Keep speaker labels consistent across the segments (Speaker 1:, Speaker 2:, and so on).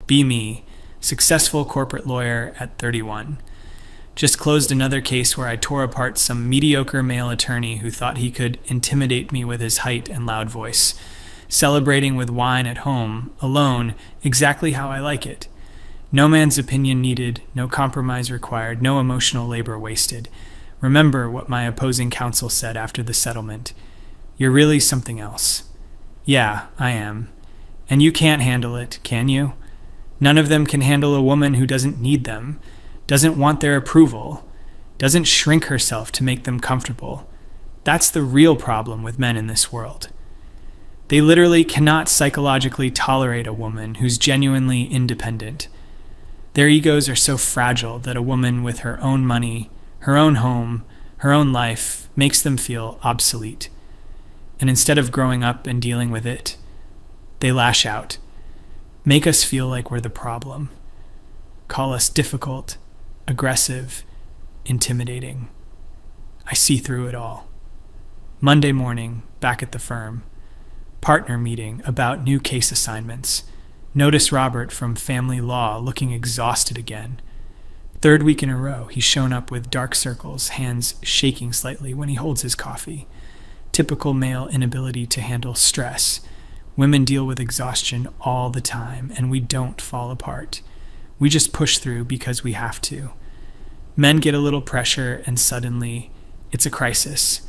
Speaker 1: Be me, successful corporate lawyer at 31. Just closed another case where I tore apart some mediocre male attorney who thought he could intimidate me with his height and loud voice. Celebrating with wine at home, alone, exactly how I like it. No man's opinion needed, no compromise required, no emotional labor wasted. Remember what my opposing counsel said after the settlement. You're really something else. Yeah, I am. And you can't handle it, can you? None of them can handle a woman who doesn't need them, doesn't want their approval, doesn't shrink herself to make them comfortable. That's the real problem with men in this world. They literally cannot psychologically tolerate a woman who's genuinely independent. Their egos are so fragile that a woman with her own money, her own home, her own life makes them feel obsolete. And instead of growing up and dealing with it, they lash out, make us feel like we're the problem, call us difficult, aggressive, intimidating. I see through it all. Monday morning, back at the firm. Partner meeting about new case assignments. Notice Robert from Family Law looking exhausted again. Third week in a row, he's shown up with dark circles, hands shaking slightly when he holds his coffee. Typical male inability to handle stress. Women deal with exhaustion all the time, and we don't fall apart. We just push through because we have to. Men get a little pressure, and suddenly, it's a crisis.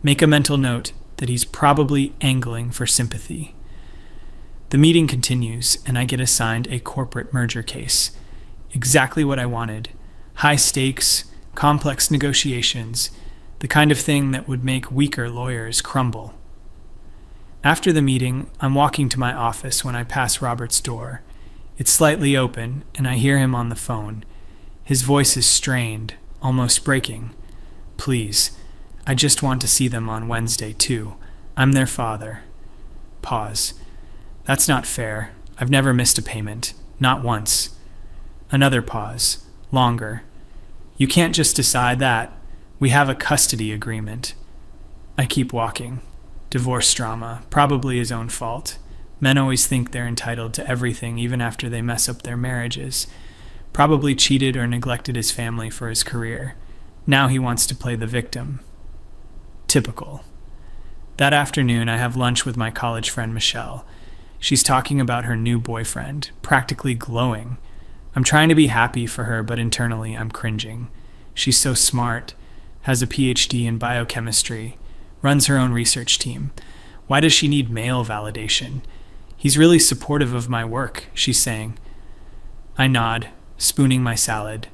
Speaker 1: Make a mental note that he's probably angling for sympathy. The meeting continues, and I get assigned a corporate merger case. Exactly what I wanted. High stakes, complex negotiations, the kind of thing that would make weaker lawyers crumble. After the meeting, I'm walking to my office when I pass Robert's door. It's slightly open, and I hear him on the phone. His voice is strained, almost breaking. Please, I just want to see them on Wednesday, too. I'm their father. Pause. That's not fair. I've never missed a payment. Not once. Another pause. Longer. You can't just decide that. We have a custody agreement. I keep walking. Divorce drama. Probably his own fault. Men always think they're entitled to everything even after they mess up their marriages. Probably cheated or neglected his family for his career. Now he wants to play the victim. Typical. That afternoon, I have lunch with my college friend Michelle. She's talking about her new boyfriend, practically glowing. I'm trying to be happy for her, but internally I'm cringing. She's so smart, has a PhD in biochemistry, runs her own research team. Why does she need male validation? He's really supportive of my work, she's saying. I nod, spooning my salad.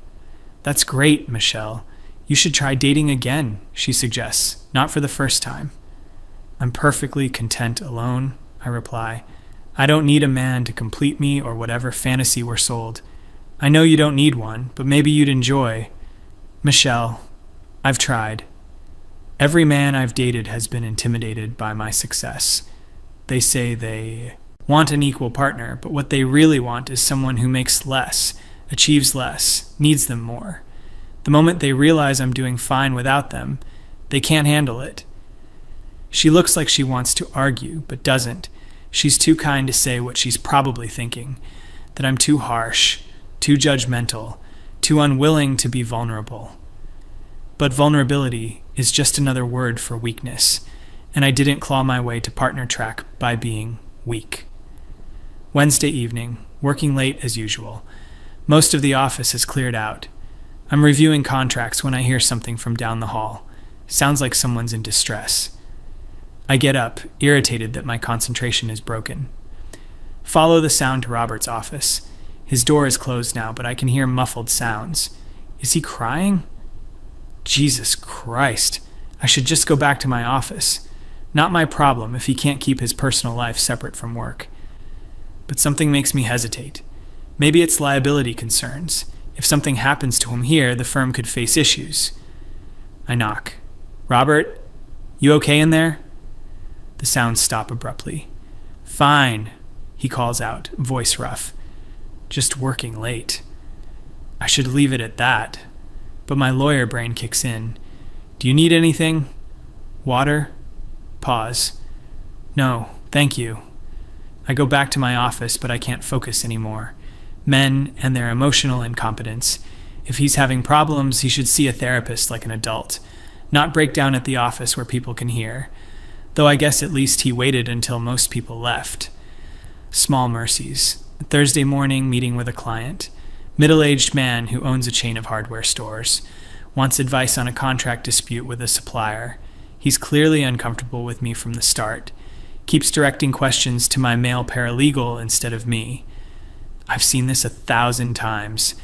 Speaker 1: That's great, Michelle. You should try dating again, she suggests, not for the first time. I'm perfectly content alone, I reply. I don't need a man to complete me or whatever fantasy we're sold. I know you don't need one, but maybe you'd enjoy. Michelle, I've tried. Every man I've dated has been intimidated by my success. They say they want an equal partner, but what they really want is someone who makes less, achieves less, needs them more. The moment they realize I'm doing fine without them, they can't handle it. She looks like she wants to argue, but doesn't. She's too kind to say what she's probably thinking, that I'm too harsh, too judgmental, too unwilling to be vulnerable. But vulnerability is just another word for weakness, and I didn't claw my way to partner track by being weak. Wednesday evening, working late as usual. Most of the office has cleared out. I'm reviewing contracts when I hear something from down the hall. Sounds like someone's in distress. I get up, irritated that my concentration is broken. Follow the sound to Robert's office. His door is closed now, but I can hear muffled sounds. Is he crying? Jesus Christ. I should just go back to my office. Not my problem if he can't keep his personal life separate from work. But something makes me hesitate. Maybe it's liability concerns. If something happens to him here, the firm could face issues. I knock. Robert, you okay in there? The sounds stop abruptly. Fine, he calls out, voice rough. Just working late. I should leave it at that. But my lawyer brain kicks in. Do you need anything? Water? Pause. No, thank you. I go back to my office, but I can't focus anymore. Men and their emotional incompetence. If he's having problems, he should see a therapist like an adult, not break down at the office where people can hear. Though I guess at least he waited until most people left. Small mercies. Thursday morning, meeting with a client. Middle-aged man who owns a chain of hardware stores. Wants advice on a contract dispute with a supplier. He's clearly uncomfortable with me from the start. Keeps directing questions to my male paralegal instead of me. I've seen this 1,000 times.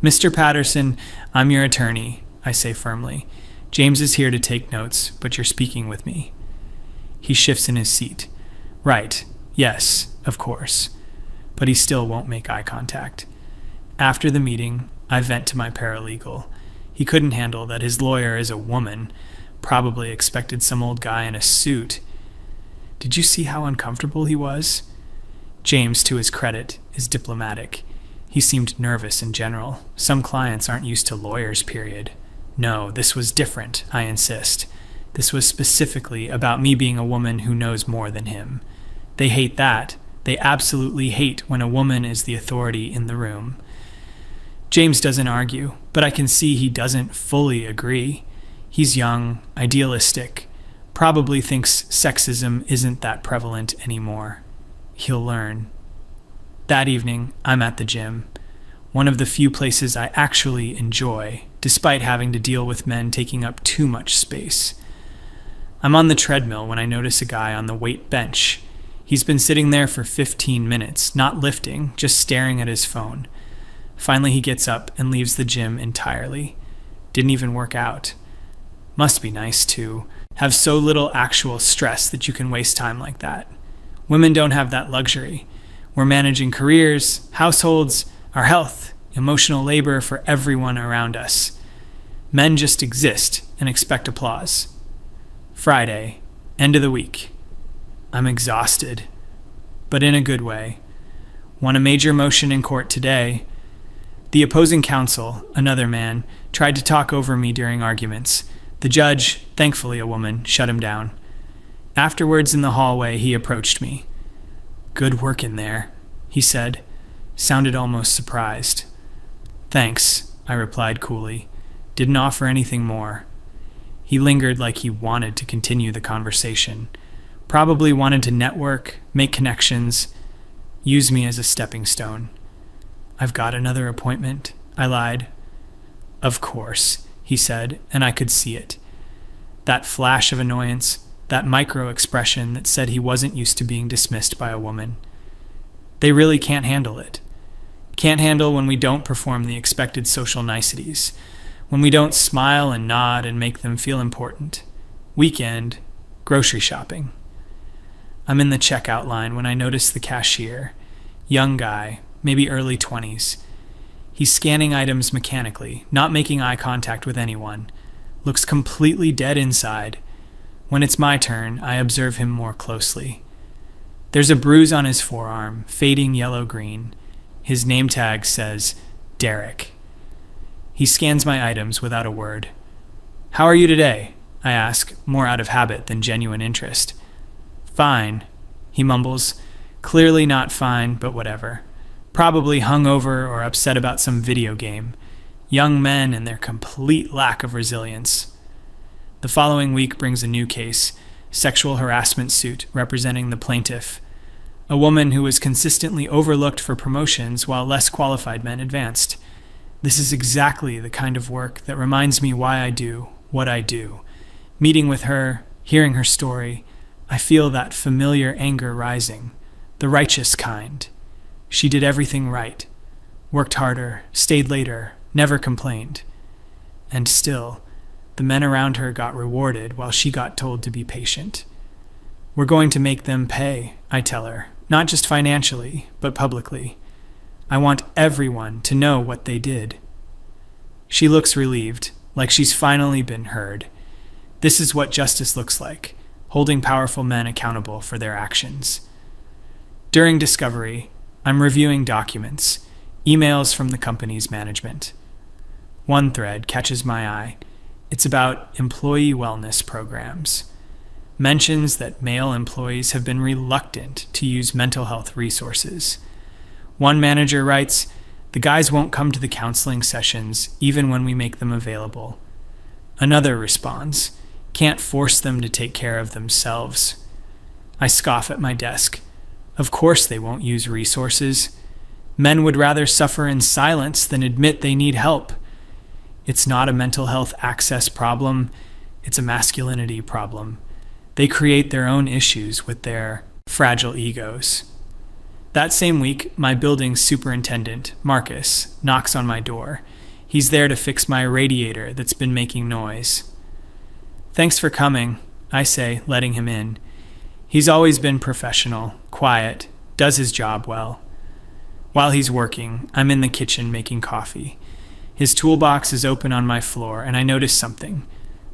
Speaker 1: Mr. Patterson, I'm your attorney, I say firmly. James is here to take notes, but you're speaking with me. He shifts in his seat. Right, yes, of course. But he still won't make eye contact. After the meeting, I vent to my paralegal. He couldn't handle that his lawyer is a woman, probably expected some old guy in a suit. Did you see how uncomfortable he was? James, to his credit, is diplomatic. He seemed nervous in general. Some clients aren't used to lawyers, period. No, this was different, I insist. This was specifically about me being a woman who knows more than him. They hate that. They absolutely hate when a woman is the authority in the room. James doesn't argue, but I can see he doesn't fully agree. He's young, idealistic, probably thinks sexism isn't that prevalent anymore. He'll learn. That evening, I'm at the gym, one of the few places I actually enjoy, despite having to deal with men taking up too much space. I'm on the treadmill when I notice a guy on the weight bench. He's been sitting there for 15 minutes, not lifting, just staring at his phone. Finally, he gets up and leaves the gym entirely. Didn't even work out. Must be nice, too. Have so little actual stress that you can waste time like that. Women don't have that luxury. We're managing careers, households, our health, emotional labor for everyone around us. Men just exist and expect applause. Friday, end of the week. I'm exhausted, but in a good way. Won a major motion in court today. The opposing counsel, another man, tried to talk over me during arguments. The judge, thankfully a woman, shut him down. Afterwards in the hallway, he approached me. Good work in there, he said. Sounded almost surprised. Thanks, I replied coolly. Didn't offer anything more. He lingered like he wanted to continue the conversation. Probably wanted to network, make connections, use me as a stepping stone. I've got another appointment, I lied. Of course, he said, and I could see it. That flash of annoyance, that micro-expression that said he wasn't used to being dismissed by a woman. They really can't handle it. Can't handle when we don't perform the expected social niceties, when we don't smile and nod and make them feel important. Weekend, grocery shopping. I'm in the checkout line when I notice the cashier. Young guy, maybe early 20s. He's scanning items mechanically, not making eye contact with anyone. Looks completely dead inside. When it's my turn, I observe him more closely. There's a bruise on his forearm, fading yellow-green. His name tag says, Derek. He scans my items without a word. How are you today? I ask, more out of habit than genuine interest. Fine, he mumbles. Clearly not fine, but whatever. Probably hungover or upset about some video game. Young men and their complete lack of resilience. The following week brings a new case, sexual harassment suit representing the plaintiff, a woman who was consistently overlooked for promotions while less qualified men advanced. This is exactly the kind of work that reminds me why I do what I do. Meeting with her, hearing her story, I feel that familiar anger rising, the righteous kind. She did everything right, worked harder, stayed later, never complained. And still, the men around her got rewarded while she got told to be patient. We're going to make them pay, I tell her, not just financially, but publicly. I want everyone to know what they did. She looks relieved, like she's finally been heard. This is what justice looks like, holding powerful men accountable for their actions. During discovery, I'm reviewing documents, emails from the company's management. One thread catches my eye. It's about employee wellness programs. Mentions that male employees have been reluctant to use mental health resources. One manager writes, "The guys won't come to the counseling sessions even when we make them available." Another responds, "Can't force them to take care of themselves." I scoff at my desk. Of course they won't use resources. Men would rather suffer in silence than admit they need help. It's not a mental health access problem, it's a masculinity problem. They create their own issues with their fragile egos. That same week, my building's superintendent, Marcus, knocks on my door. He's there to fix my radiator that's been making noise. "Thanks for coming," I say, letting him in. He's always been professional, quiet, does his job well. While he's working, I'm in the kitchen making coffee. His toolbox is open on my floor, and I notice something.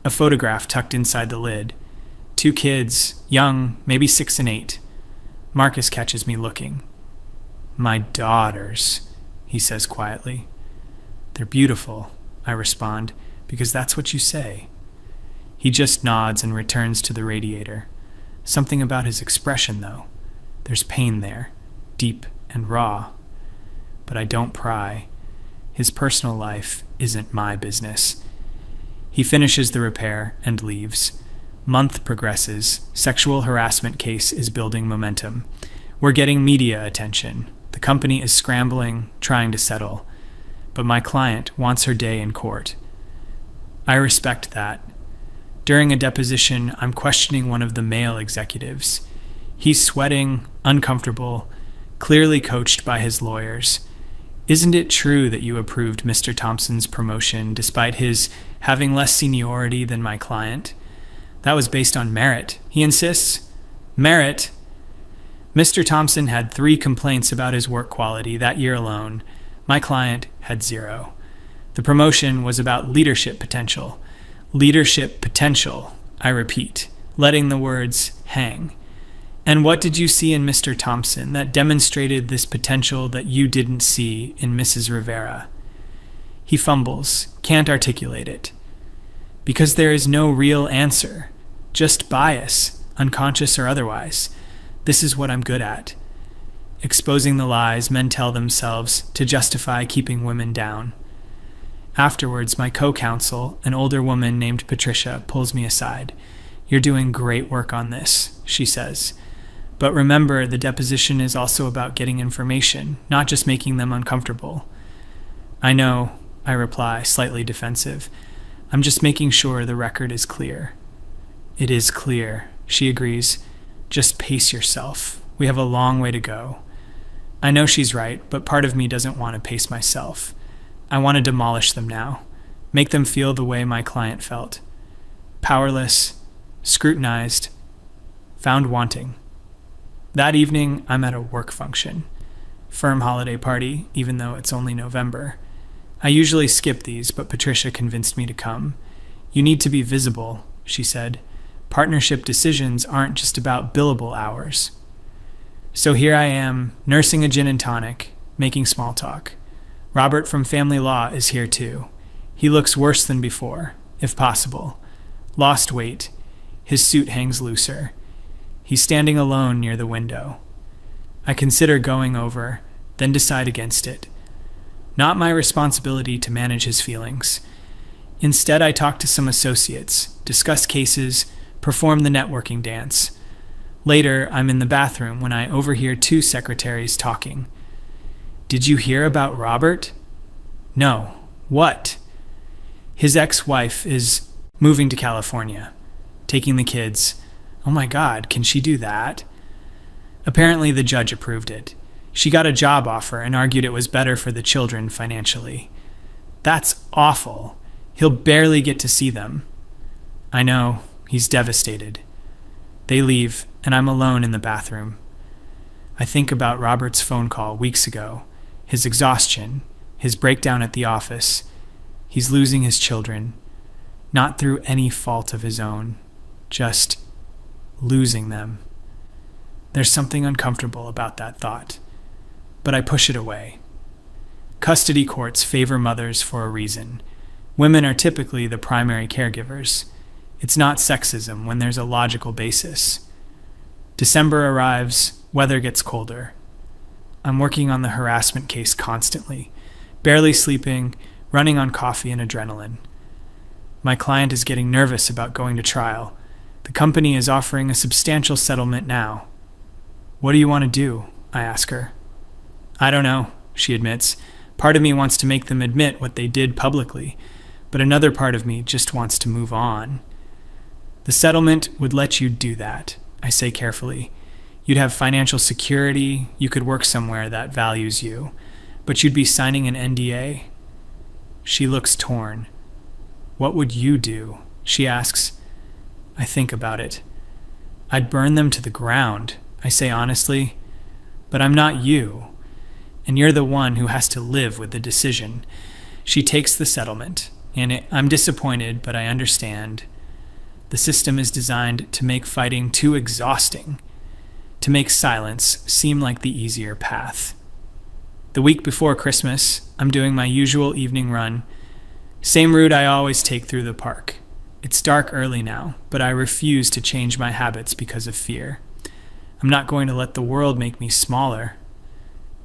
Speaker 1: A photograph tucked inside the lid. 2 kids, young, maybe 6 and 8. Marcus catches me looking. "My daughters," he says quietly. "They're beautiful," I respond, "because that's what you say." He just nods and returns to the radiator. Something about his expression, though. There's pain there, deep and raw. But I don't pry. His personal life isn't my business. He finishes the repair and leaves. Month progresses. Sexual harassment case is building momentum. We're getting media attention. The company is scrambling, trying to settle. But my client wants her day in court. I respect that. During a deposition, I'm questioning one of the male executives. He's sweating, uncomfortable, clearly coached by his lawyers. "Isn't it true that you approved Mr. Thompson's promotion despite his having less seniority than my client? That was based on merit," he insists. "Merit?" Mr. Thompson had 3 complaints about his work quality that year alone. My client had 0. The promotion was about leadership potential. Leadership potential, I repeat, letting the words hang. "And what did you see in Mr. Thompson that demonstrated this potential that you didn't see in Mrs. Rivera?" He fumbles, can't articulate it. "Because there is no real answer, just bias, unconscious or otherwise. This is what I'm good at. Exposing the lies men tell themselves to justify keeping women down." Afterwards, my co-counsel, an older woman named Patricia, pulls me aside. "You're doing great work on this," she says. "But remember, the deposition is also about getting information, not just making them uncomfortable." "I know," I reply, slightly defensive. "I'm just making sure the record is clear." "It is clear," she agrees. "Just pace yourself. We have a long way to go." I know she's right, but part of me doesn't want to pace myself. I want to demolish them now, make them feel the way my client felt. Powerless, scrutinized, found wanting. That evening, I'm at a work function. Firm holiday party, even though it's only November. I usually skip these, but Patricia convinced me to come. "You need to be visible," she said. "Partnership decisions aren't just about billable hours." So here I am, nursing a gin and tonic, making small talk. Robert from Family Law is here too. He looks worse than before, if possible. Lost weight. His suit hangs looser. He's standing alone near the window. I consider going over, then decide against it. Not my responsibility to manage his feelings. Instead, I talk to some associates, discuss cases, perform the networking dance. Later, I'm in the bathroom when I overhear 2 secretaries talking. "Did you hear about Robert?" "No. What?" "His ex-wife is moving to California, taking the kids." "Oh my God, can she do that?" Apparently the judge approved it. She got a job offer and argued it was better for the children financially. "That's awful. He'll barely get to see them." "I know. He's devastated." They leave, and I'm alone in the bathroom. I think about Robert's phone call weeks ago, his exhaustion, his breakdown at the office. He's losing his children, not through any fault of his own, just losing them. There's something uncomfortable about that thought, but I push it away. Custody courts favor mothers for a reason. Women are typically the primary caregivers. It's not sexism when there's a logical basis. December arrives, weather gets colder. I'm working on the harassment case constantly, barely sleeping, running on coffee and adrenaline. My client is getting nervous about going to trial. The company is offering a substantial settlement now. What do you want to do? I ask her. I don't know, she admits. Part of me wants to make them admit what they did publicly, but another part of me just wants to move on. The settlement would let you do that, I say carefully. You'd have financial security, you could work somewhere that values you, but you'd be signing an NDA? She looks torn. What would you do? She asks. I think about it. I'd burn them to the ground, I say honestly. But I'm not you, and you're the one who has to live with the decision. She takes the settlement, and I'm disappointed, but I understand. The system is designed to make fighting too exhausting, to make silence seem like the easier path. The week before Christmas, I'm doing my usual evening run. Same route I always take through the park. It's dark early now, but I refuse to change my habits because of fear. I'm not going to let the world make me smaller.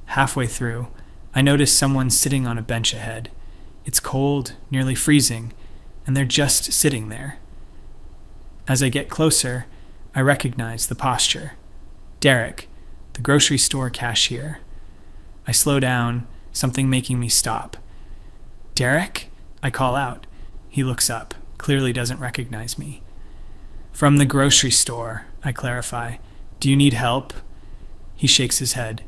Speaker 1: Halfway through, I notice someone sitting on a bench ahead. It's cold, nearly freezing, and they're just sitting there. As I get closer, I recognize the posture. Derek, the grocery store cashier. I slow down, something making me stop. Derek? I call out. He looks up, clearly doesn't recognize me. From the grocery store, I clarify. Do you need help? He shakes his head.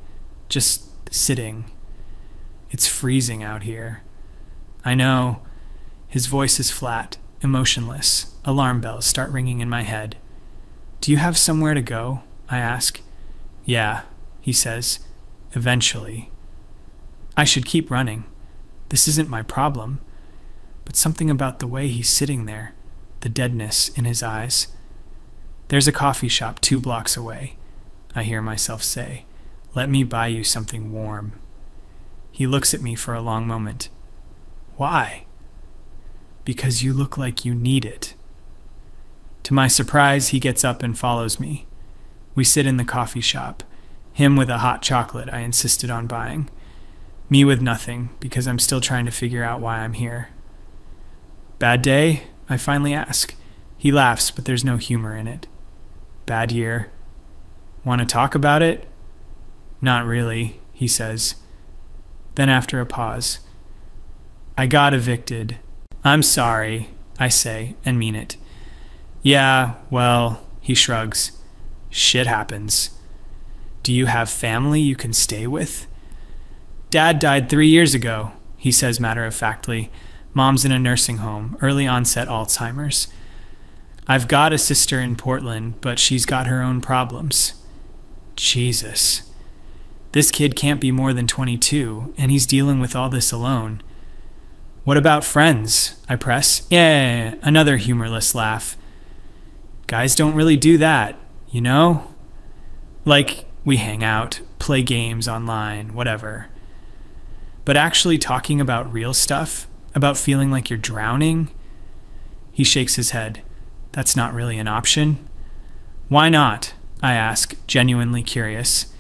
Speaker 1: Just sitting. It's freezing out here. I know. His voice is flat, emotionless. Alarm bells start ringing in my head. Do you have somewhere to go? I ask. Yeah, he says. Eventually. I should keep running. This isn't my problem. But something about the way he's sitting there, the deadness in his eyes. There's a coffee shop 2 blocks away, I hear myself say. Let me buy you something warm. He looks at me for a long moment. Why? Because you look like you need it. To my surprise, he gets up and follows me. We sit in the coffee shop, him with a hot chocolate I insisted on buying, me with nothing because I'm still trying to figure out why I'm here. Bad day? I finally ask. He laughs, but there's no humor in it. Bad year. Want to talk about it? Not really, he says. Then after a pause, I got evicted. I'm sorry, I say, and mean it. Yeah, well, he shrugs. Shit happens. Do you have family you can stay with? Dad died 3 years ago, he says matter-of-factly. Mom's in a nursing home, early onset Alzheimer's. I've got a sister in Portland, but she's got her own problems. Jesus. This kid can't be more than 22, and he's dealing with all this alone. What about friends? I press. Yeah, another humorless laugh. Guys don't really do that, you know? Like, we hang out, play games online, whatever. But actually talking about real stuff, about feeling like you're drowning? He shakes his head. That's not really an option. Why not? I ask, genuinely curious.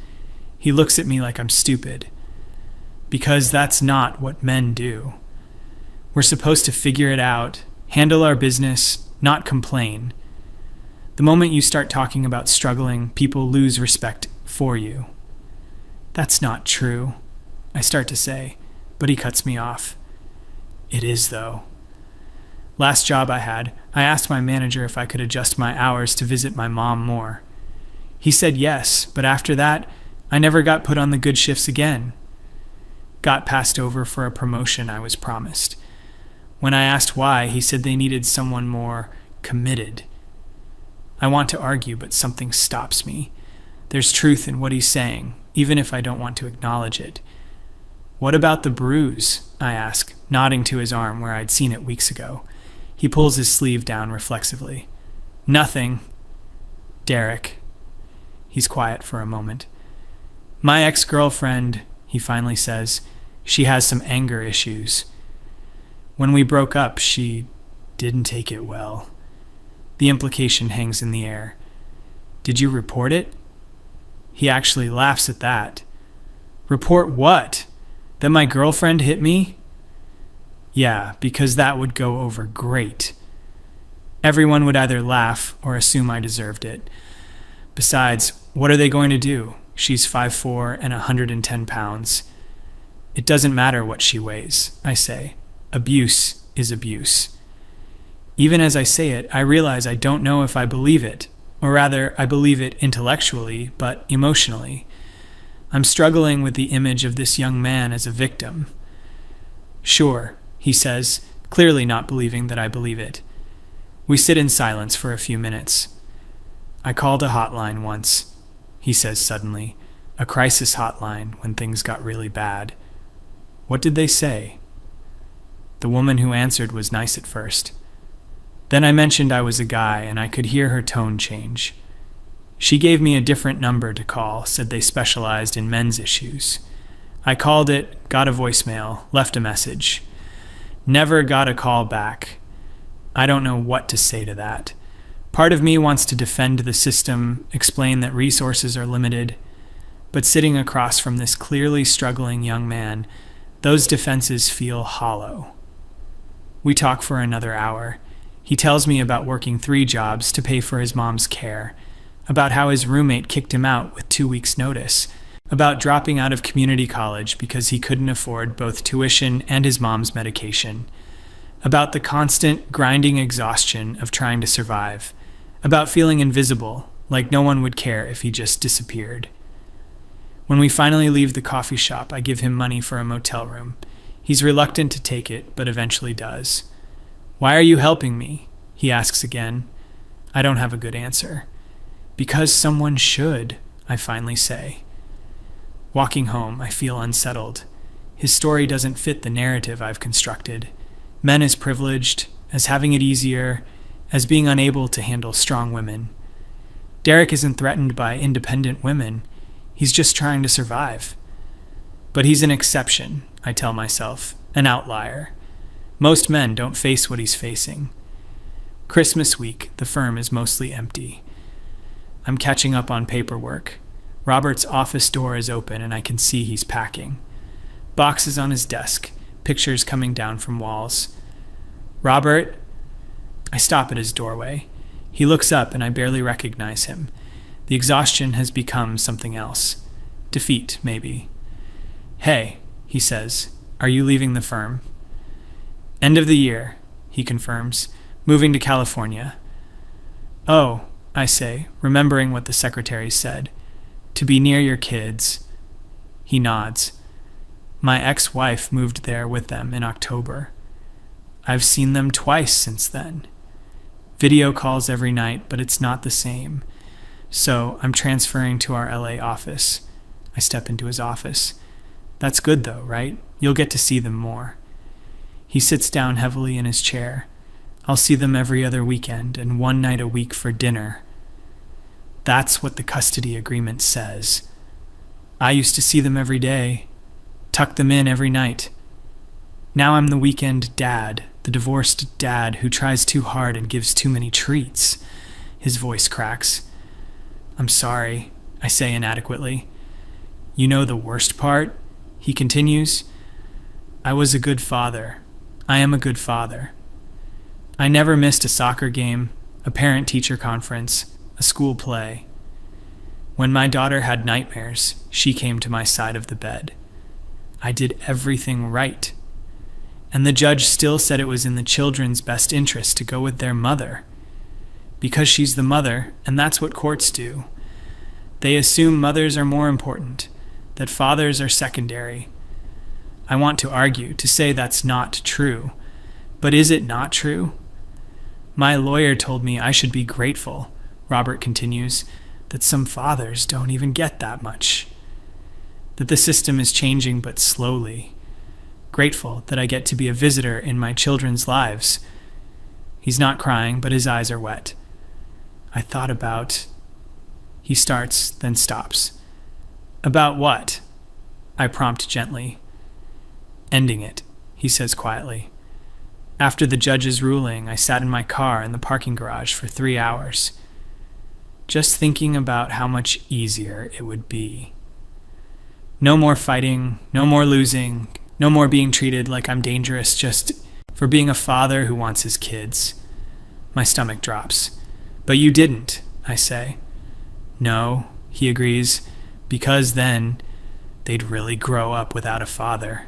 Speaker 1: He looks at me like I'm stupid. Because that's not what men do. We're supposed to figure it out, handle our business, not complain. The moment you start talking about struggling, people lose respect for you. That's not true, I start to say, but he cuts me off. It is, though. Last job I had, I asked my manager if I could adjust my hours to visit my mom more. He said yes, but after that, I never got put on the good shifts again. Got passed over for a promotion I was promised. When I asked why, he said they needed someone more committed. I want to argue, but something stops me. There's truth in what he's saying, even if I don't want to acknowledge it. What about the bruise? I ask, nodding to his arm where I'd seen it weeks ago. He pulls his sleeve down reflexively. Nothing. Derek. He's quiet for a moment. My ex-girlfriend, he finally says, she has some anger issues. When we broke up, she didn't take it well. The implication hangs in the air. Did you report it? He actually laughs at that. Report what? That my girlfriend hit me? Yeah, because that would go over great. Everyone would either laugh or assume I deserved it. Besides, what are they going to do? She's 5'4" and 110 pounds. It doesn't matter what she weighs, I say. Abuse is abuse. Even as I say it, I realize I don't know if I believe it, or rather, I believe it intellectually, but emotionally. I'm struggling with the image of this young man as a victim. Sure, he says, clearly not believing that I believe it. We sit in silence for a few minutes. I called a hotline once, he says suddenly, a crisis hotline when things got really bad. What did they say? The woman who answered was nice at first. Then I mentioned I was a guy, and I could hear her tone change. She gave me a different number to call, said they specialized in men's issues. I called it, got a voicemail, left a message. Never got a call back. I don't know what to say to that. Part of me wants to defend the system, explain that resources are limited, but sitting across from this clearly struggling young man, those defenses feel hollow. We talk for another hour. He tells me about working 3 jobs to pay for his mom's care, about how his roommate kicked him out with 2 weeks' notice, about dropping out of community college because he couldn't afford both tuition and his mom's medication, about the constant, grinding exhaustion of trying to survive, about feeling invisible, like no one would care if he just disappeared. When we finally leave the coffee shop, I give him money for a motel room. He's reluctant to take it, but eventually does. Why are you helping me? He asks again. I don't have a good answer. Because someone should, I finally say. Walking home, I feel unsettled. His story doesn't fit the narrative I've constructed. Men as privileged, as having it easier, as being unable to handle strong women. Derek isn't threatened by independent women. He's just trying to survive. But he's an exception, I tell myself, an outlier. Most men don't face what he's facing. Christmas week, the firm is mostly empty. I'm catching up on paperwork. Robert's office door is open and I can see he's packing. Boxes on his desk, pictures coming down from walls. Robert? I stop at his doorway. He looks up and I barely recognize him. The exhaustion has become something else. Defeat, maybe. Hey, he says, are you leaving the firm? End of the year, he confirms, moving to California. Oh, I say, remembering what the secretary said. To be near your kids. He nods. My ex-wife moved there with them in October. I've seen them twice since then. Video calls every night, but it's not the same. So I'm transferring to our LA office. I step into his office. That's good though, right? You'll get to see them more. He sits down heavily in his chair. I'll see them every other weekend and 1 night a week for dinner. That's what the custody agreement says. I used to see them every day, tuck them in every night. Now I'm the weekend dad, the divorced dad who tries too hard and gives too many treats. His voice cracks. I'm sorry, I say inadequately. You know the worst part? He continues. I was a good father. I am a good father. I never missed a soccer game, a parent-teacher conference, a school play. When my daughter had nightmares, she came to my side of the bed. I did everything right. And the judge still said it was in the children's best interest to go with their mother. Because she's the mother, and that's what courts do. They assume mothers are more important, that fathers are secondary. I want to argue, to say that's not true. But is it not true? My lawyer told me I should be grateful, Robert continues, that some fathers don't even get that much. That the system is changing but slowly. Grateful that I get to be a visitor in my children's lives. He's not crying, but his eyes are wet. I thought about... He starts, then stops. About what? I prompt gently. Ending it, he says quietly. After the judge's ruling, I sat in my car in the parking garage for 3 hours, just thinking about how much easier it would be. No more fighting, no more losing, no more being treated like I'm dangerous just for being a father who wants his kids. My stomach drops. But you didn't, I say. No, he agrees, because then they'd really grow up without a father.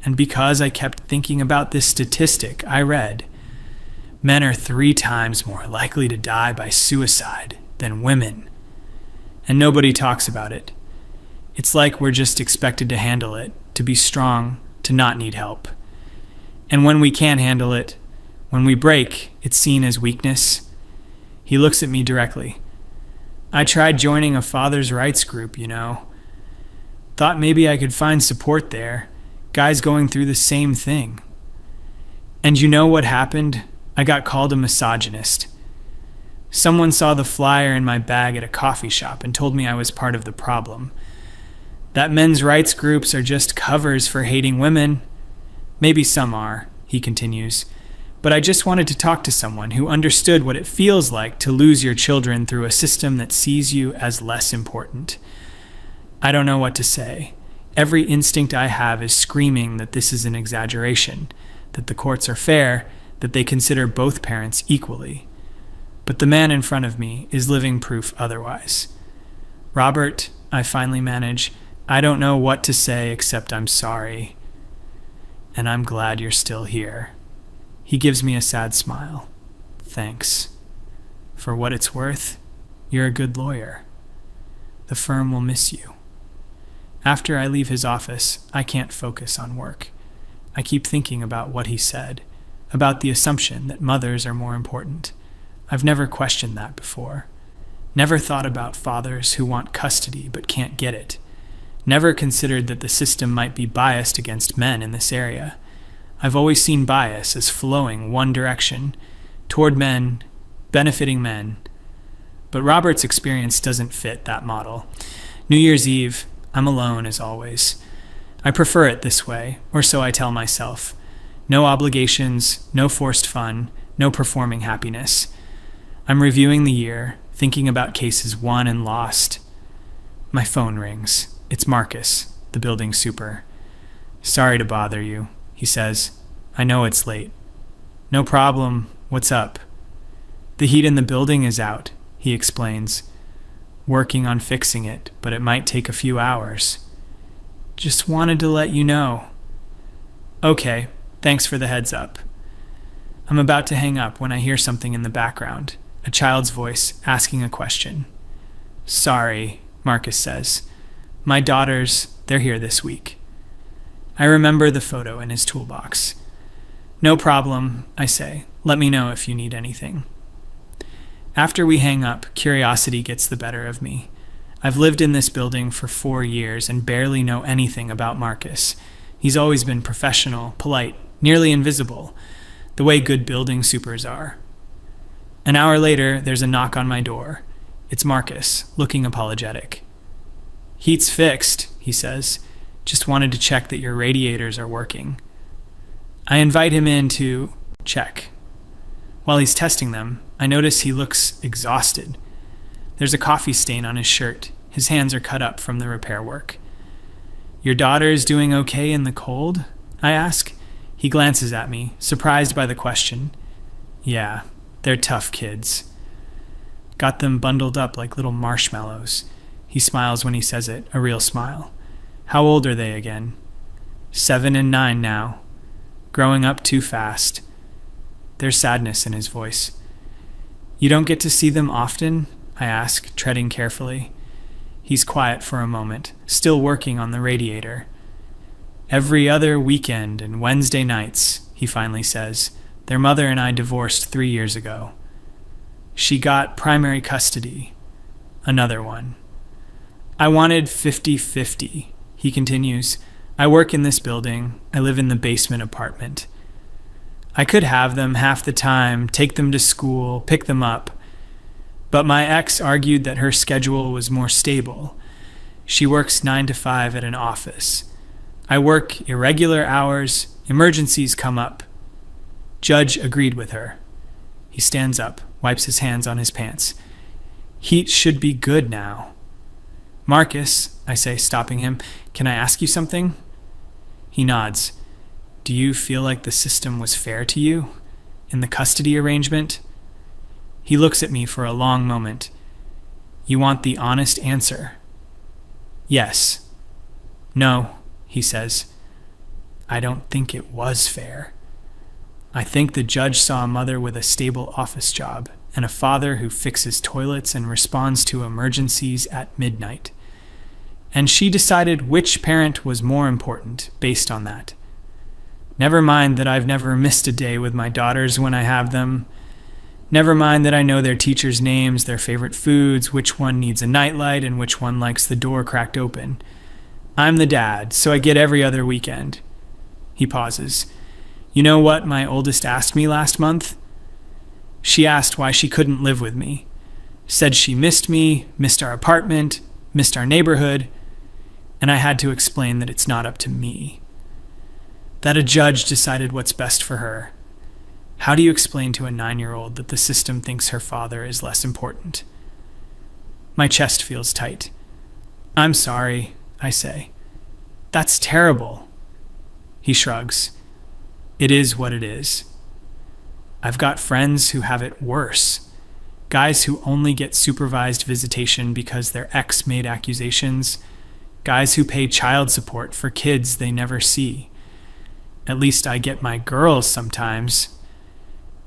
Speaker 1: And because I kept thinking about this statistic I read, men are 3 times more likely to die by suicide than women. And nobody talks about it. It's like we're just expected to handle it, to be strong, to not need help. And when we can't handle it, when we break, it's seen as weakness. He looks at me directly. I tried joining a father's rights group, Thought maybe I could find support there, guys going through the same thing. And you know what happened? I got called a misogynist. Someone saw the flyer in my bag at a coffee shop and told me I was part of the problem. That men's rights groups are just covers for hating women. Maybe some are, he continues, but I just wanted to talk to someone who understood what it feels like to lose your children through a system that sees you as less important. I don't know what to say. Every instinct I have is screaming that this is an exaggeration, that the courts are fair, that they consider both parents equally. But the man in front of me is living proof otherwise. Robert, I finally manage, I don't know what to say except I'm sorry. And I'm glad you're still here. He gives me a sad smile. Thanks. For what it's worth, you're a good lawyer. The firm will miss you. After I leave his office, I can't focus on work. I keep thinking about what he said, about the assumption that mothers are more important. I've never questioned that before. Never thought about fathers who want custody but can't get it. Never considered that the system might be biased against men in this area. I've always seen bias as flowing one direction, toward men, benefiting men. But Robert's experience doesn't fit that model. New Year's Eve, I'm alone as always. I prefer it this way, or so I tell myself. No obligations, no forced fun, no performing happiness. I'm reviewing the year, thinking about cases won and lost. My phone rings. It's Marcus, the building super. Sorry to bother you, he says. I know it's late. No problem. What's up? The heat in the building is out, he explains. Working on fixing it, but it might take a few hours. Just wanted to let you know. Okay, thanks for the heads up. I'm about to hang up when I hear something in the background, a child's voice asking a question. Sorry, Marcus says. My daughters, they're here this week. I remember the photo in his toolbox. No problem, I say. Let me know if you need anything. After we hang up, curiosity gets the better of me. I've lived in this building for 4 years and barely know anything about Marcus. He's always been professional, polite, nearly invisible, the way good building supers are. An hour later, there's a knock on my door. It's Marcus, looking apologetic. Heat's fixed, he says. Just wanted to check that your radiators are working. I invite him in to check. While he's testing them, I notice he looks exhausted. There's a coffee stain on his shirt. His hands are cut up from the repair work. Your daughter's doing okay in the cold? I ask. He glances at me, surprised by the question. Yeah, they're tough kids. Got them bundled up like little marshmallows. He smiles when he says it, a real smile. How old are they again? 7 and 9 now. Growing up too fast. There's sadness in his voice. You don't get to see them often? I ask, treading carefully. He's quiet for a moment, still working on the radiator. Every other weekend and Wednesday nights, he finally says. Their mother and I divorced 3 years ago. She got primary custody. Another one. I wanted 50-50, he continues. I work in this building. I live in the basement apartment. I could have them half the time, take them to school, pick them up. But my ex argued that her schedule was more stable. She works 9 to 5 at an office. I work irregular hours, emergencies come up. Judge agreed with her. He stands up, wipes his hands on his pants. Heat should be good now. Marcus, I say, stopping him. Can I ask you something? He nods. Do you feel like the system was fair to you in the custody arrangement? He looks at me for a long moment. You want the honest answer? Yes. No, he says. I don't think it was fair. I think the judge saw a mother with a stable office job and a father who fixes toilets and responds to emergencies at midnight. And she decided which parent was more important based on that. Never mind that I've never missed a day with my daughters when I have them. Never mind that I know their teachers' names, their favorite foods, which one needs a nightlight, and which one likes the door cracked open. I'm the dad, so I get every other weekend. He pauses. You know what my oldest asked me last month? She asked why she couldn't live with me. Said she missed me, missed our apartment, missed our neighborhood, and I had to explain that it's not up to me. That a judge decided what's best for her. How do you explain to a 9-year-old that the system thinks her father is less important? My chest feels tight. I'm sorry, I say. That's terrible. He shrugs. It is what it is. I've got friends who have it worse. Guys who only get supervised visitation because their ex made accusations. Guys who pay child support for kids they never see. At least I get my girls sometimes.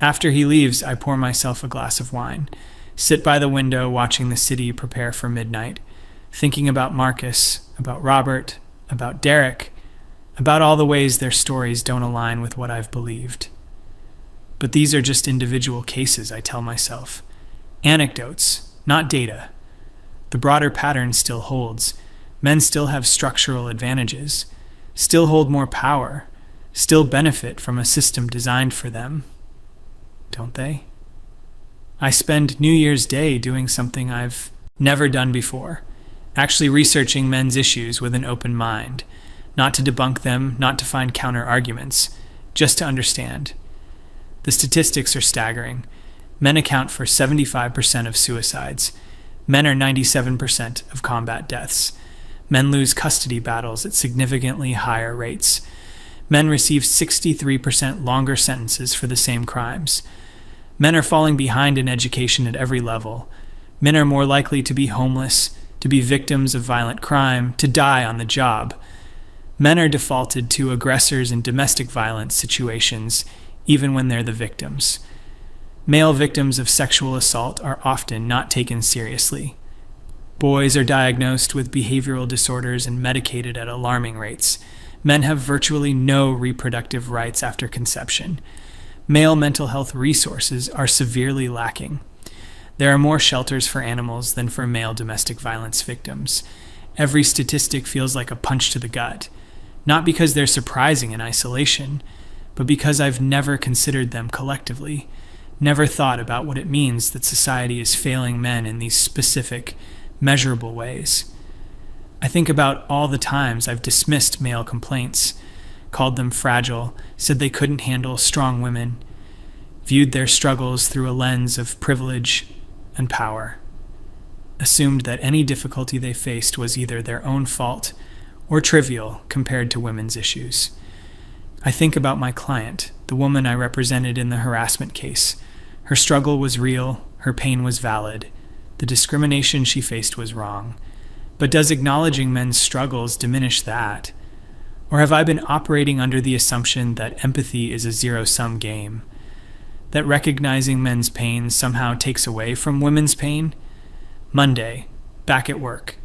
Speaker 1: After he leaves, I pour myself a glass of wine, sit by the window watching the city prepare for midnight, thinking about Marcus, about Robert, about Derek, about all the ways their stories don't align with what I've believed. But these are just individual cases, I tell myself. Anecdotes, not data. The broader pattern still holds. Men still have structural advantages, still hold more power, still benefit from a system designed for them. Don't they? I spend New Year's Day doing something I've never done before, actually researching men's issues with an open mind, not to debunk them, not to find counter-arguments, just to understand. The statistics are staggering. Men account for 75% of suicides. Men are 97% of combat deaths. Men lose custody battles at significantly higher rates. Men receive 63% longer sentences for the same crimes. Men are falling behind in education at every level. Men are more likely to be homeless, to be victims of violent crime, to die on the job. Men are defaulted to aggressors in domestic violence situations, even when they're the victims. Male victims of sexual assault are often not taken seriously. Boys are diagnosed with behavioral disorders and medicated at alarming rates. Men have virtually no reproductive rights after conception. Male mental health resources are severely lacking. There are more shelters for animals than for male domestic violence victims. Every statistic feels like a punch to the gut, not because they're surprising in isolation, but because I've never considered them collectively, never thought about what it means that society is failing men in these specific, measurable ways. I think about all the times I've dismissed male complaints, called them fragile, said they couldn't handle strong women, viewed their struggles through a lens of privilege and power, assumed that any difficulty they faced was either their own fault or trivial compared to women's issues. I think about my client, the woman I represented in the harassment case. Her struggle was real, her pain was valid, the discrimination she faced was wrong. But does acknowledging men's struggles diminish that? Or have I been operating under the assumption that empathy is a zero-sum game? That recognizing men's pain somehow takes away from women's pain? Monday, back at work.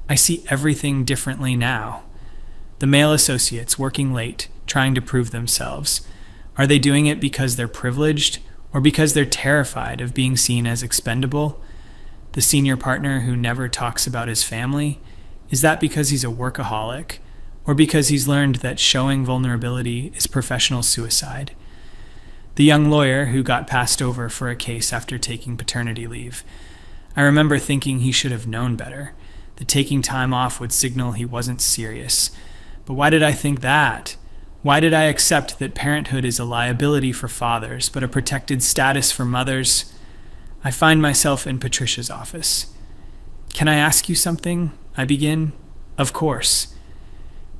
Speaker 1: I see everything differently now. The male associates working late, trying to prove themselves. Are they doing it because they're privileged or because they're terrified of being seen as expendable? The senior partner who never talks about his family? Is that because he's a workaholic or because he's learned that showing vulnerability is professional suicide? The young lawyer who got passed over for a case after taking paternity leave. I remember thinking he should have known better, that taking time off would signal he wasn't serious. But why did I think that? Why did I accept that parenthood is a liability for fathers, but a protected status for mothers? I find myself in Patricia's office. Can I ask you something? I begin. Of course.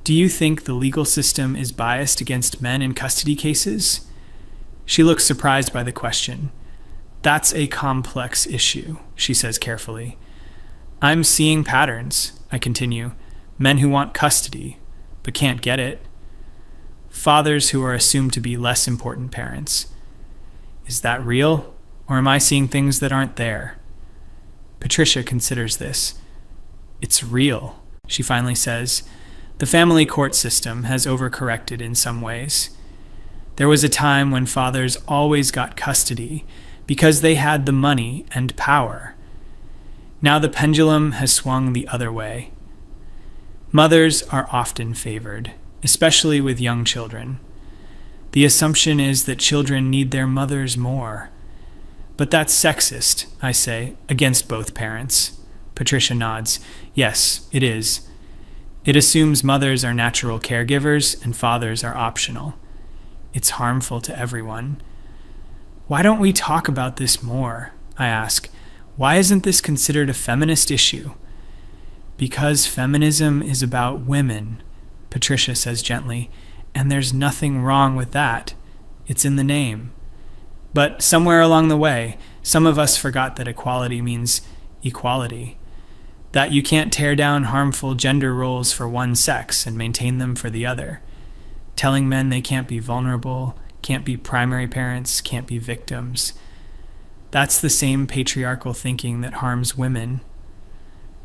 Speaker 1: Do you think the legal system is biased against men in custody cases? She looks surprised by the question. That's a complex issue, she says carefully. I'm seeing patterns, I continue. Men who want custody, but can't get it. Fathers who are assumed to be less important parents. Is that real, or am I seeing things that aren't there? Patricia considers this. It's real, she finally says. The family court system has overcorrected in some ways. There was a time when fathers always got custody because they had the money and power. Now the pendulum has swung the other way. Mothers are often favored, especially with young children. The assumption is that children need their mothers more. But that's sexist, I say, against both parents. Patricia nods. Yes, it is. It assumes mothers are natural caregivers and fathers are optional. It's harmful to everyone. Why don't we talk about this more? I ask. Why isn't this considered a feminist issue? Because feminism is about women, Patricia says gently, and there's nothing wrong with that. It's in the name. But somewhere along the way, some of us forgot that equality means equality. That you can't tear down harmful gender roles for one sex and maintain them for the other. Telling men they can't be vulnerable, can't be primary parents, can't be victims. That's the same patriarchal thinking that harms women.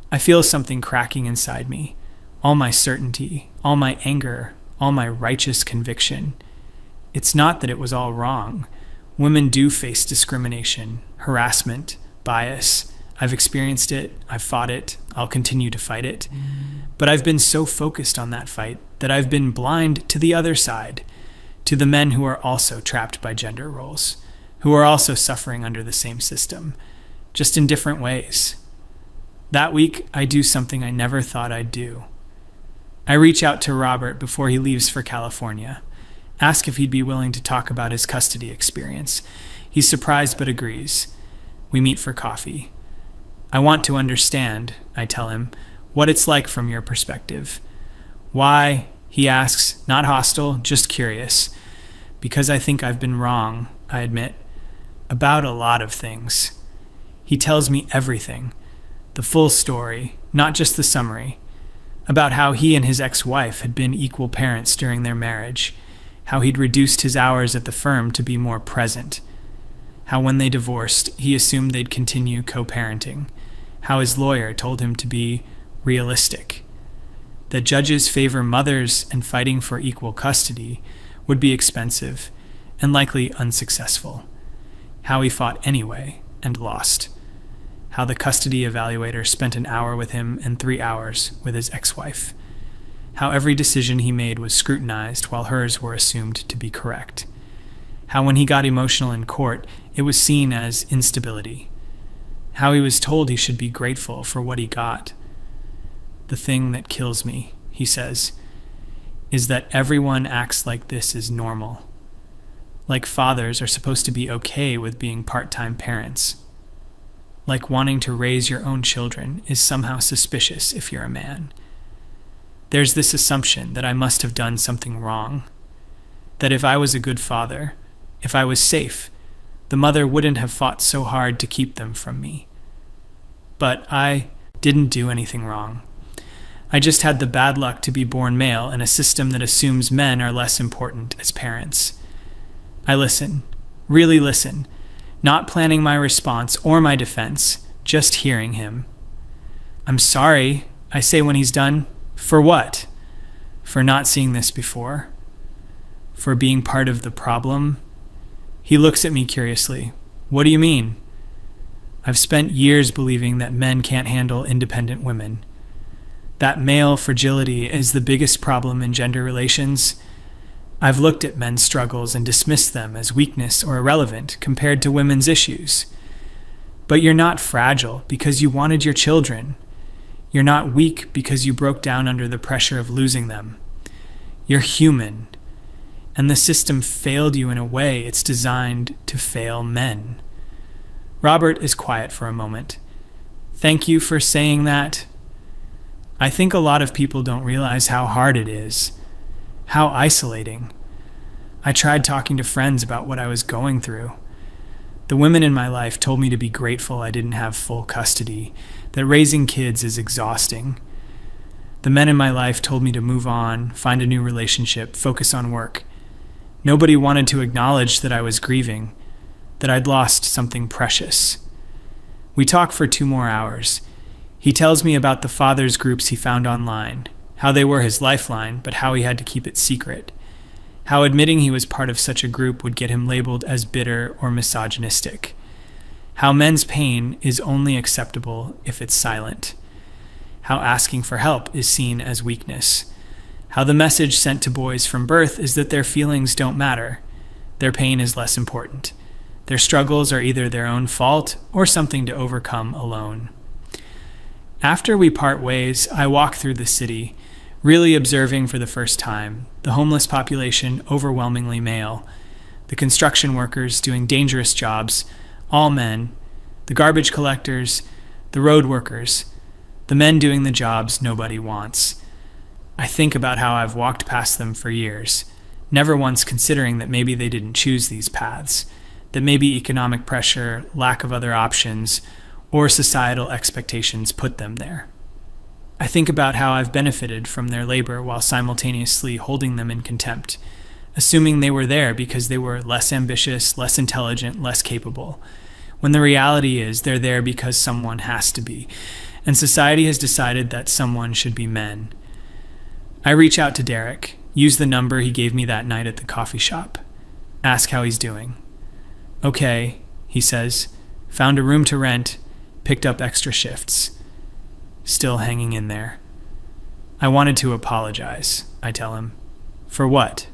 Speaker 1: I feel something cracking inside me. All my certainty, all my anger, all my righteous conviction. It's not that it was all wrong. Women do face discrimination, harassment, bias. I've experienced it, I've fought it, I'll continue to fight it. But I've been so focused on that fight that I've been blind to the other side, to the men who are also trapped by gender roles, who are also suffering under the same system, just in different ways. That week, I do something I never thought I'd do. I reach out to Robert before he leaves for California, ask if he'd be willing to talk about his custody experience. He's surprised but agrees. We meet for coffee. I want to understand, I tell him, what it's like from your perspective. Why, he asks, not hostile, just curious. Because I think I've been wrong, I admit, about a lot of things. He tells me everything, the full story, not just the summary, about how he and his ex-wife had been equal parents during their marriage, how he'd reduced his hours at the firm to be more present, how when they divorced, he assumed they'd continue co-parenting, how his lawyer told him to be realistic, that judges favor mothers and fighting for equal custody would be expensive and likely unsuccessful, how he fought anyway and lost, how the custody evaluator spent an hour with him and 3 hours with his ex-wife, how every decision he made was scrutinized while hers were assumed to be correct, how when he got emotional in court, it was seen as instability, how he was told he should be grateful for what he got. The thing that kills me, he says, is that everyone acts like this is normal. Like fathers are supposed to be okay with being part-time parents. Like wanting to raise your own children is somehow suspicious if you're a man. There's this assumption that I must have done something wrong. That if I was a good father, if I was safe, the mother wouldn't have fought so hard to keep them from me. But I didn't do anything wrong. I just had the bad luck to be born male in a system that assumes men are less important as parents. I listen, really listen, not planning my response or my defense, just hearing him. I'm sorry, I say when he's done. For what? For not seeing this before? For being part of the problem? He looks at me curiously. What do you mean? I've spent years believing that men can't handle independent women. That male fragility is the biggest problem in gender relations. I've looked at men's struggles and dismissed them as weakness or irrelevant compared to women's issues. But you're not fragile because you wanted your children. You're not weak because you broke down under the pressure of losing them. You're human. And the system failed you in a way it's designed to fail men. Robert is quiet for a moment. Thank you for saying that. I think a lot of people don't realize how hard it is, how isolating. I tried talking to friends about what I was going through. The women in my life told me to be grateful I didn't have full custody, that raising kids is exhausting. The men in my life told me to move on, find a new relationship, focus on work. Nobody wanted to acknowledge that I was grieving, that I'd lost something precious. We talk for 2 more hours. He tells me about the fathers groups he found online, how they were his lifeline, but how he had to keep it secret, how admitting he was part of such a group would get him labeled as bitter or misogynistic, how men's pain is only acceptable if it's silent, how asking for help is seen as weakness, how the message sent to boys from birth is that their feelings don't matter, their pain is less important, their struggles are either their own fault or something to overcome alone. After we part ways, I walk through the city, really observing for the first time the homeless population overwhelmingly male, the construction workers doing dangerous jobs, all men, the garbage collectors, the road workers, the men doing the jobs nobody wants. I think about how I've walked past them for years, never once considering that maybe they didn't choose these paths, that maybe economic pressure, lack of other options, or societal expectations put them there. I think about how I've benefited from their labor while simultaneously holding them in contempt, assuming they were there because they were less ambitious, less intelligent, less capable, when the reality is they're there because someone has to be, and society has decided that someone should be men. I reach out to Derek, use the number he gave me that night at the coffee shop, ask how he's doing. Okay, he says, found a room to rent, picked up extra shifts. Still hanging in there. I wanted to apologize, I tell him. For what?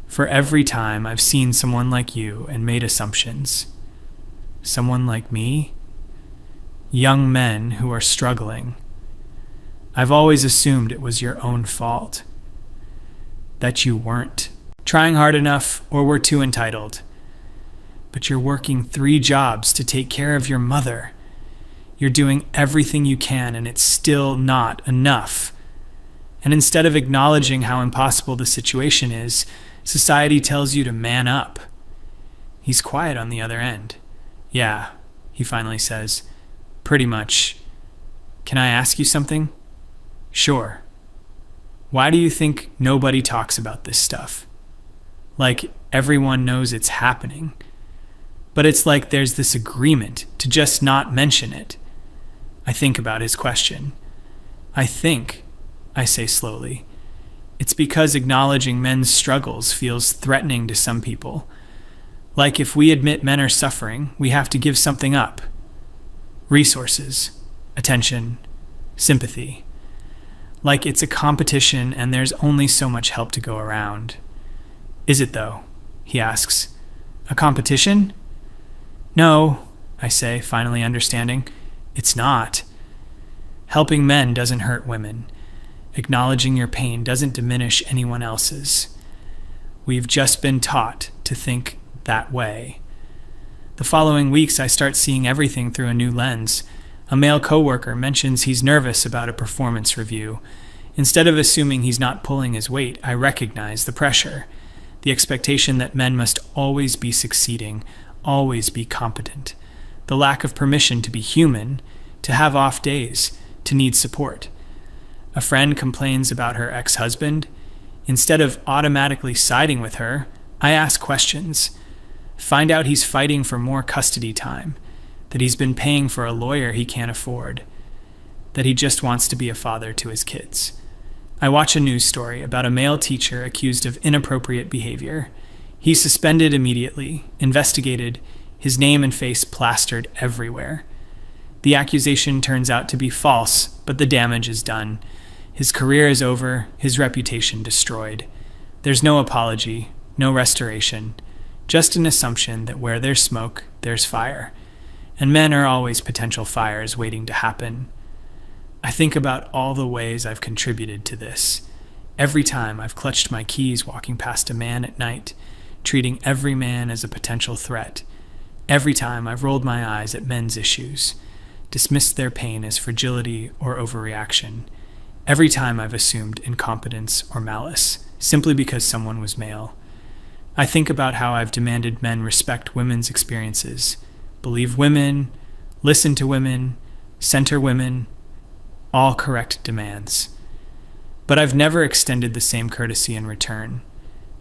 Speaker 1: For every time I've seen someone like you and made assumptions. Someone like me? Young men who are struggling. I've always assumed it was your own fault. That you weren't trying hard enough or were too entitled. But you're working 3 jobs to take care of your mother. You're doing everything you can, and it's still not enough. And instead of acknowledging how impossible the situation is, society tells you to man up. He's quiet on the other end. Yeah, he finally says. Pretty much. Can I ask you something? Sure. Why do you think nobody talks about this stuff? Like everyone knows it's happening. But it's like there's this agreement to just not mention it. I think about his question. I say slowly, it's because acknowledging men's struggles feels threatening to some people. Like if we admit men are suffering, we have to give something up. Resources, attention, sympathy. Like it's a competition and there's only so much help to go around. Is it though? He asks. A competition? No, I say, finally understanding. It's not. Helping men doesn't hurt women. Acknowledging your pain doesn't diminish anyone else's. We've just been taught to think that way. The following weeks, I start seeing everything through a new lens. A male coworker mentions he's nervous about a performance review. Instead of assuming he's not pulling his weight, I recognize the pressure, the expectation that men must always be succeeding, always be competent, the lack of permission to be human, to have off days, to need support. A friend complains about her ex-husband. Instead of automatically siding with her, I ask questions. Find out he's fighting for more custody time, that he's been paying for a lawyer he can't afford, that he just wants to be a father to his kids. I watch a news story about a male teacher accused of inappropriate behavior. He's suspended immediately, investigated, his name and face plastered everywhere. The accusation turns out to be false, but the damage is done. His career is over, his reputation destroyed. There's no apology, no restoration, just an assumption that where there's smoke, there's fire. And men are always potential fires waiting to happen. I think about all the ways I've contributed to this. Every time I've clutched my keys walking past a man at night, treating every man as a potential threat. Every time I've rolled my eyes at men's issues, dismissed their pain as fragility or overreaction. every time I've assumed incompetence or malice, simply because someone was male. I think about how I've demanded men respect women's experiences, believe women, listen to women, center women, all correct demands. But I've never extended the same courtesy in return,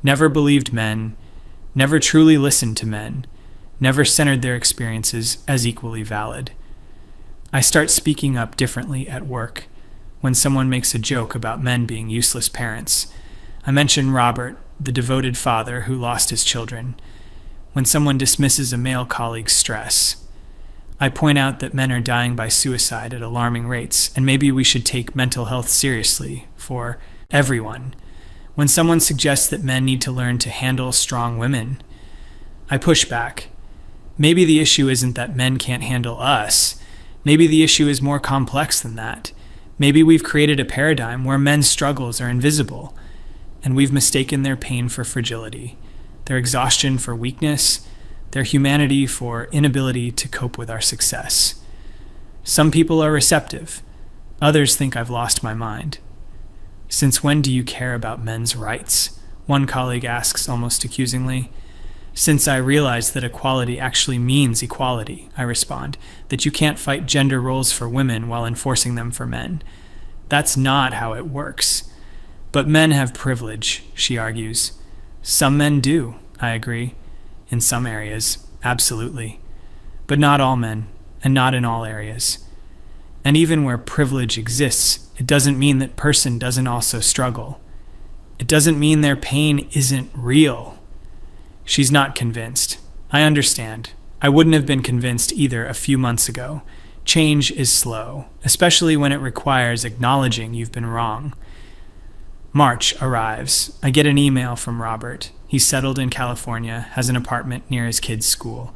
Speaker 1: never believed men, never truly listened to men, never centered their experiences as equally valid. I start speaking up differently at work when someone makes a joke about men being useless parents. I mention Robert, the devoted father who lost his children. When someone dismisses a male colleague's stress, I point out that men are dying by suicide at alarming rates, and maybe we should take mental health seriously for everyone. When someone suggests that men need to learn to handle strong women, I push back. Maybe the issue isn't that men can't handle us. Maybe the issue is more complex than that. Maybe we've created a paradigm where men's struggles are invisible, and we've mistaken their pain for fragility, their exhaustion for weakness, their humanity for inability to cope with our success. Some people are receptive. Others think I've lost my mind. "Since when do you care about men's rights?" one colleague asks almost accusingly. "Since I realized that equality actually means equality," I respond, "that you can't fight gender roles for women while enforcing them for men. That's not how it works." "But men have privilege," she argues. "Some men do," I agree. "In some areas, absolutely. But not all men, and not in all areas. And even where privilege exists, it doesn't mean that person doesn't also struggle. It doesn't mean their pain isn't real." She's not convinced. I understand. I wouldn't have been convinced either a few months ago. Change is slow, especially when it requires acknowledging you've been wrong. March arrives. I get an email from Robert. He's settled in California, has an apartment near his kids' school,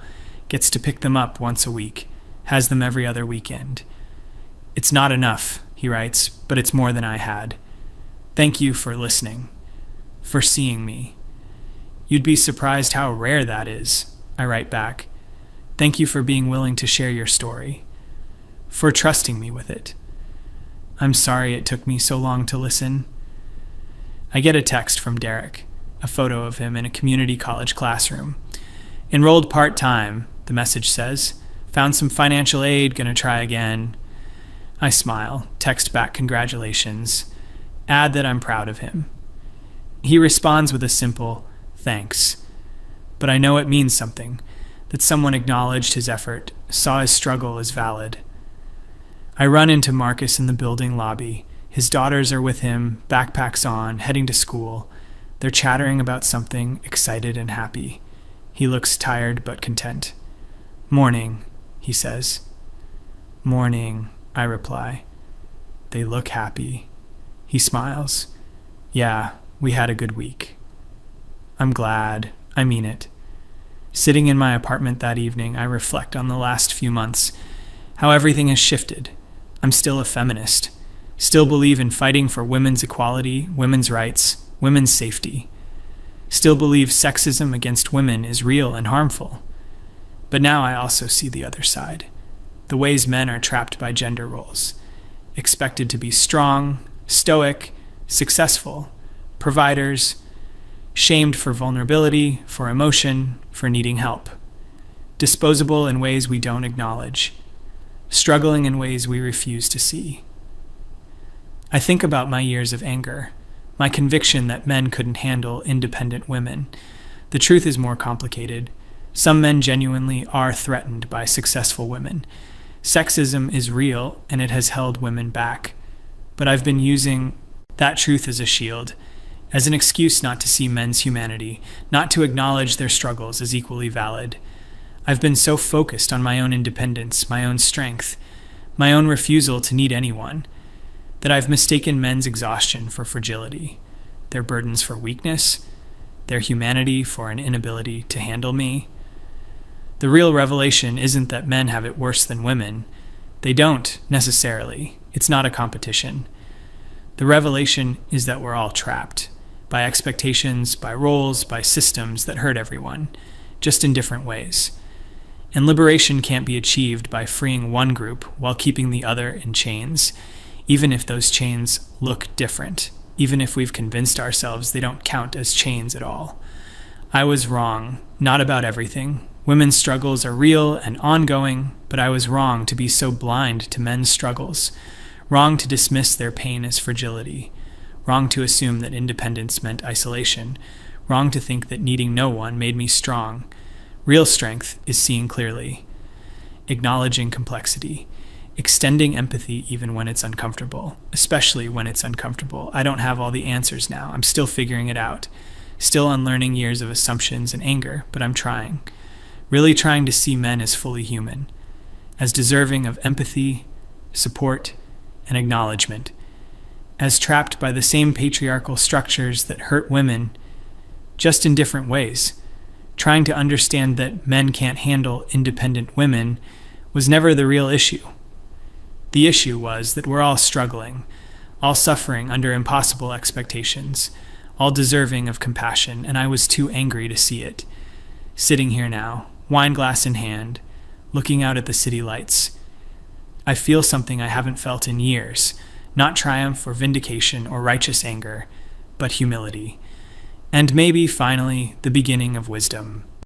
Speaker 1: gets to pick them up once a week, has them every other weekend. "It's not enough," he writes, "but it's more than I had. Thank you for listening, for seeing me. You'd be surprised how rare that is," I write back. "Thank you for being willing to share your story, for trusting me with it. I'm sorry it took me so long to listen." I get a text from Derek, a photo of him in a community college classroom. "Enrolled part-time," the message says. "Found some financial aid, gonna try again." I smile, text back congratulations, add that I'm proud of him. He responds with a simple, "Thanks." But I know it means something, that someone acknowledged his effort, saw his struggle as valid. I run into Marcus in the building lobby. His daughters are with him, backpacks on, heading to school. They're chattering about something, excited and happy. He looks tired but content. "Morning," he says. "Morning," I reply. They look happy. He smiles. "Yeah, we had a good week." I'm glad. I mean it. Sitting in my apartment that evening, I reflect on the last few months, how everything has shifted. I'm still a feminist. Still believe in fighting for women's equality, women's rights, women's safety. Still believe sexism against women is real and harmful. But now I also see the other side. The ways men are trapped by gender roles. Expected to be strong, stoic, successful, providers, shamed for vulnerability, for emotion, for needing help. Disposable in ways we don't acknowledge. Struggling in ways we refuse to see. I think about my years of anger, my conviction that men couldn't handle independent women. The truth is more complicated. Some men genuinely are threatened by successful women. Sexism is real, and it has held women back. But I've been using that truth as a shield, as an excuse not to see men's humanity, not to acknowledge their struggles as equally valid. I've been so focused on my own independence, my own strength, my own refusal to need anyone, that I've mistaken men's exhaustion for fragility, their burdens for weakness, their humanity for an inability to handle me. The real revelation isn't that men have it worse than women. They don't, necessarily. It's not a competition. The revelation is that we're all trapped by expectations, by roles, by systems that hurt everyone, just in different ways. And liberation can't be achieved by freeing one group while keeping the other in chains. even if those chains look different, even if we've convinced ourselves they don't count as chains at all. I was wrong, not about everything. Women's struggles are real and ongoing, but I was wrong to be so blind to men's struggles, wrong to dismiss their pain as fragility, wrong to assume that independence meant isolation, wrong to think that needing no one made me strong. Real strength is seeing clearly, acknowledging complexity, extending empathy even when it's uncomfortable, especially when it's uncomfortable. I don't have all the answers now. I'm still figuring it out, still unlearning years of assumptions and anger, but I'm trying. Really trying to see men as fully human, as deserving of empathy, support, and acknowledgement, as trapped by the same patriarchal structures that hurt women, just in different ways. Trying to understand that men can't handle independent women was never the real issue. The issue was that we're all struggling, all suffering under impossible expectations, all deserving of compassion, and I was too angry to see it. Sitting here now, wine glass in hand, looking out at the city lights, I feel something I haven't felt in years, not triumph or vindication or righteous anger, but humility. And maybe, finally, the beginning of wisdom.